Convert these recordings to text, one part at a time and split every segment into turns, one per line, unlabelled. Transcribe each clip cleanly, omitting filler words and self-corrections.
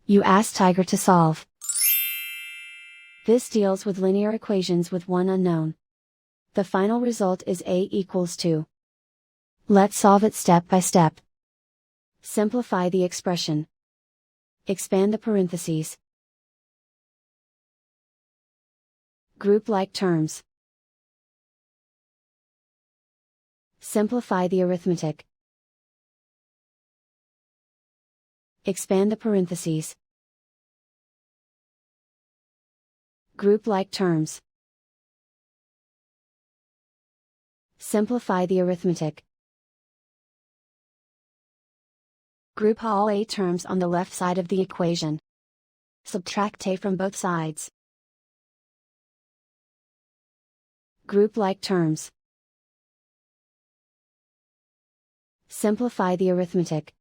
You ask Tiger to solve. This deals with linear equations with one unknown. The final result is a equals 2. Let's solve it step by step. Simplify the expression. Expand the parentheses. Group like terms. Simplify the arithmetic. Expand the parentheses. Group like terms. Simplify the arithmetic. Group all a terms on the left side of the equation. Subtract a from both sides. Group like terms. Simplify the arithmetic.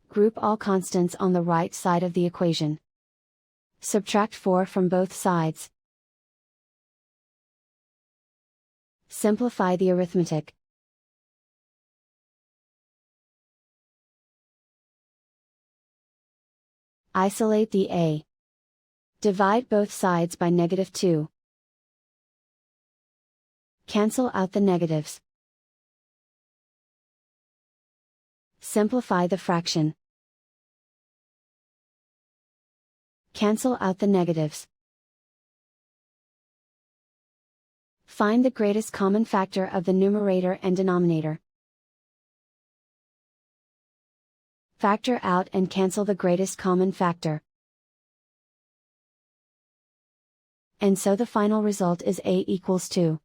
Group all constants on the right side of the equation. Subtract 4 from both sides. Simplify the arithmetic. Isolate the a. Divide both sides by -2. Cancel out the negatives. Simplify the fraction. Cancel out the negatives. Find the greatest common factor of the numerator and denominator. Factor out and cancel the greatest common factor. And so the final result is a equals 2.